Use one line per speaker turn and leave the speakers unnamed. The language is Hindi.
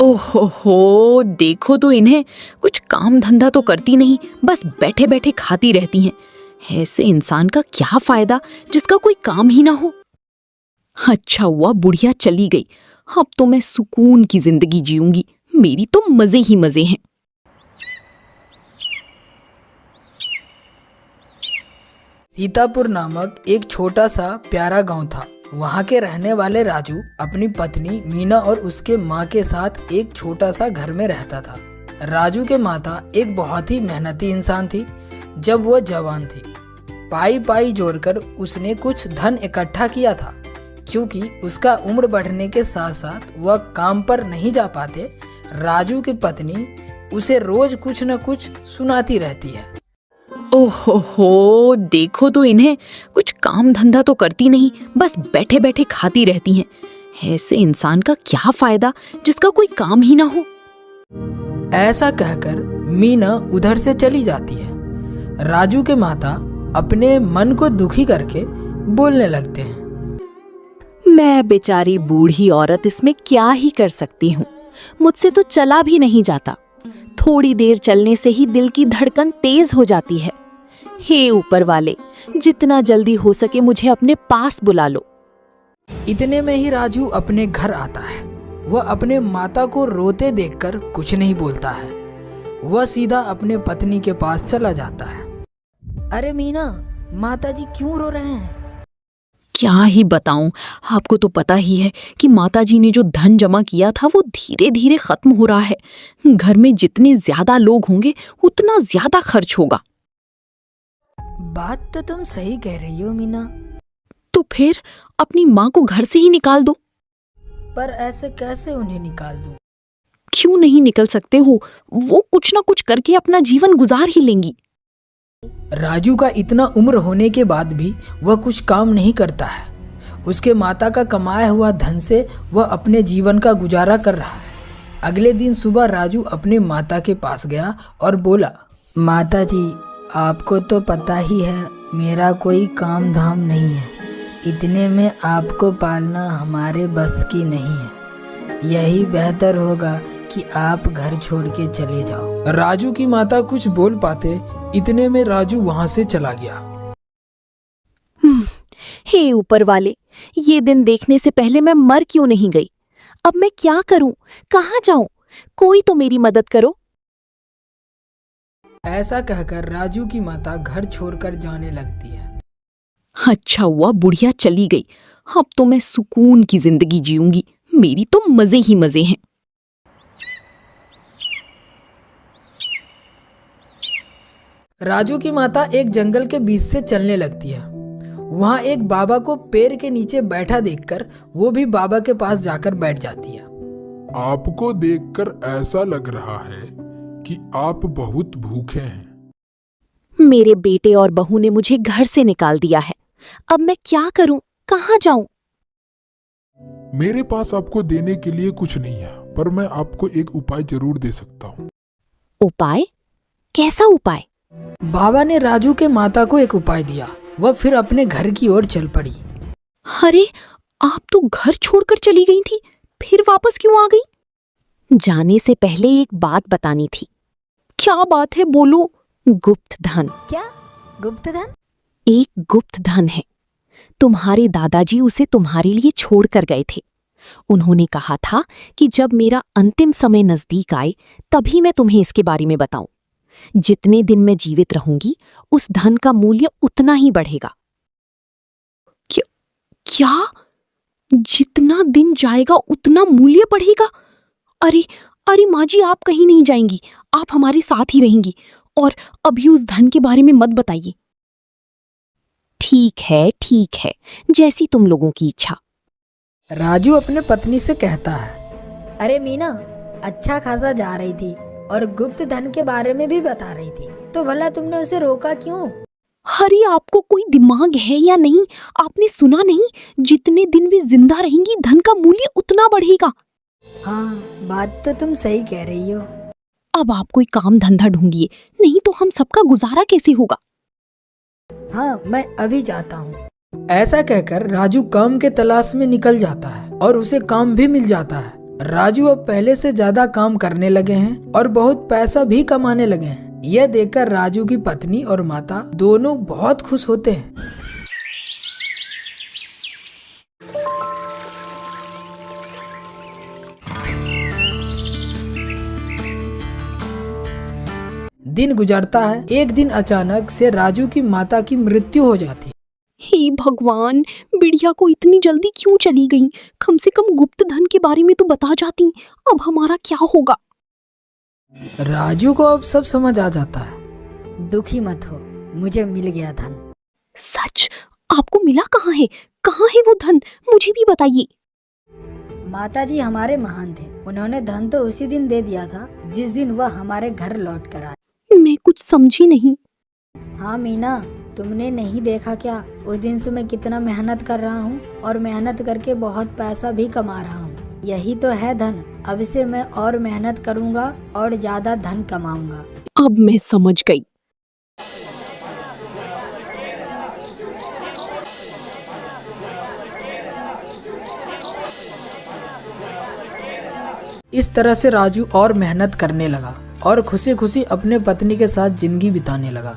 ओहो, देखो तो इन्हें, कुछ काम धंधा तो करती नहीं, बस बैठे बैठे खाती रहती हैं। ऐसे इंसान का क्या फायदा जिसका कोई काम ही ना हो। अच्छा हुआ बुढ़िया चली गई, अब तो मैं सुकून की जिंदगी जीऊंगी, मेरी तो मजे ही मजे हैं।
सीतापुर नामक एक छोटा सा प्यारा गांव था। वहाँ के रहने वाले राजू अपनी पत्नी मीना और उसके माँ के साथ एक छोटा सा घर में रहता था। राजू के माता एक बहुत ही मेहनती इंसान थी। जब वह जवान थी, पाई पाई जोड़कर उसने कुछ धन इकट्ठा किया था। क्योंकि उसका उम्र बढ़ने के साथ साथ वह काम पर नहीं जा पाते, राजू की पत्नी उसे रोज कुछ न कुछ सुनाती रहती है।
ओहो, देखो तो इन्हें, कुछ काम धंधा तो करती नहीं, बस बैठे बैठे खाती रहती हैं। ऐसे इंसान का क्या फायदा जिसका कोई काम ही ना हो।
ऐसा कहकर मीना उधर से चली जाती है। राजू के माता अपने मन को दुखी करके बोलने लगते हैं,
मैं बेचारी बूढ़ी औरत इसमें क्या ही कर सकती हूँ, मुझसे तो चला भी नहीं जाता। थोड़ी देर चलने से ही दिल की धड़कन तेज हो जाती है। हे ऊपर वाले, जितना जल्दी हो सके मुझे अपने पास बुला लो।
इतने में ही राजू अपने घर आता है। वह अपने माता को रोते देखकर कुछ नहीं बोलता है। वह सीधा अपने पत्नी के पास चला जाता है। अरे मीना, माताजी क्यों रो रहे हैं?
क्या ही बताऊं, आपको तो पता ही है कि माताजी ने जो धन जमा किया था वो धीरे धीरे खत्म हो रहा है। घर में जितने ज्यादा लोग होंगे उतना ज्यादा खर्च होगा।
बात तो तुम सही कह रही हो मीना,
तो फिर अपनी माँ को घर से ही निकाल दो।
पर ऐसे कैसे उन्हें निकाल दूं?
क्यों नहीं निकल सकते हो, वो कुछ ना कुछ करके अपना जीवन गुजार ही लेंगी।
राजू का इतना उम्र होने के बाद भी वह कुछ काम नहीं करता है। उसके माता का कमाया हुआ धन से वह अपने जीवन का गुजारा कर रहा है। अगले दिन सुबह राजू अपने माता के पास गया और बोला, माताजी, आपको तो पता ही है मेरा कोई काम धाम नहीं है। इतने में आपको पालना हमारे बस की नहीं है। यही बेहतर होगा कि आप घर छोड़ के चले जाओ। राजू की माता कुछ बोल पाते, इतने में राजू वहां से चला गया।
हे ऊपर वाले, ये दिन देखने से पहले मैं मर क्यों नहीं गई। अब मैं क्या करूं, कहाँ जाऊं, कोई तो मेरी मदद करो।
ऐसा कहकर राजू की माता घर छोड़कर जाने लगती है।
अच्छा हुआ बुढ़िया चली गई, अब तो मैं सुकून की जिंदगी जीऊंगी, मेरी तो मजे ही मजे हैं।
राजू की माता एक जंगल के बीच से चलने लगती है। वहाँ एक बाबा को पेड़ के नीचे बैठा देखकर वो भी बाबा के पास जाकर बैठ जाती है।
आपको देखकर ऐसा लग रहा है कि आप बहुत भूखे हैं।
मेरे बेटे और बहू ने मुझे घर से निकाल दिया है, अब मैं क्या करूं, कहाँ जाऊं।
मेरे पास आपको देने के लिए कुछ नहीं है, पर मैं आपको एक उपाय जरूर दे सकता हूँ।
उपाय? कैसा उपाय?
बाबा ने राजू के माता को एक उपाय दिया। वह फिर अपने घर की ओर चल पड़ी।
अरे, आप तो घर छोड़कर चली गई थी, फिर वापस क्यों आ गई? जाने से पहले एक बात बतानी थी। क्या बात है, बोलो। गुप्त धन।
क्या गुप्त धन?
एक गुप्त धन है। तुम्हारे दादाजी उसे तुम्हारे लिए छोड़ कर गए थे। उन्होंने कहा था कि जब मेरा अंतिम समय नजदीक आए तभी मैं तुम्हें इसके बारे में बताऊं। जितने दिन मैं जीवित रहूंगी उस धन का मूल्य उतना ही बढ़ेगा। क्या? जितना दिन जाएगा उतना मूल्य बढ़ेगा? अरे अरे माँ जी, आप कहीं नहीं जाएंगी, आप हमारे साथ ही रहेंगी, और अभी उस धन के बारे में मत बताइए। ठीक है, जैसी तुम लोगों की इच्छा।
राजू अपने पत्नी से कहता है,
अरे मीना, अच्छा खासा जा रही थी और गुप्त धन के बारे में भी बता रही थी, तो भला तुमने उसे रोका क्यों?
अरे आपको कोई दिमाग है या नहीं? आपने सुना नहीं, जितने दिन वे जिंदा रहेंगी धन का मूल्य उतना बढ़ेगा।
हाँ, बात तो तुम सही कह रही हो।
अब आप कोई काम धंधा ढूंढिए, नहीं तो हम सबका गुजारा कैसे होगा।
हाँ, मैं अभी जाता हूँ।
ऐसा कहकर राजू काम के तलाश में निकल जाता है और उसे काम भी मिल जाता है। राजू अब पहले से ज्यादा काम करने लगे हैं और बहुत पैसा भी कमाने लगे हैं। यह देखकर राजू की पत्नी और माता दोनों बहुत खुश होते हैं। दिन गुजरता है। एक दिन अचानक से राजू की माता की मृत्यु हो जाती है।
हे भगवान, बिड़िया को इतनी जल्दी क्यों चली गई? कम से कम गुप्त धन के बारे में तो बता जाती। अब हमारा क्या होगा?
राजू को अब सब समझ आ जाता है।
दुखी मत हो, मुझे मिल गया धन।
सच? आपको मिला कहाँ है? कहाँ है वो धन? मुझे भी बताइए।
माताजी हमारे महान थे, उन्होंने धन तो उसी दिन दे दिया था जिस दिन वह हमारे घर लौट कर आए।
मैं कुछ समझी नहीं।
हाँ मीना, तुमने नहीं देखा क्या? उस दिन से मैं कितना मेहनत कर रहा हूँ और मेहनत करके बहुत पैसा भी कमा रहा हूँ। यही तो है धन। अब से मैं और मेहनत करूँगा और ज्यादा धन कमाऊंगा।
अब मैं समझ गई।
इस तरह से राजू और मेहनत करने लगा और खुशी खुशी अपने पत्नी के साथ जिंदगी बिताने लगा।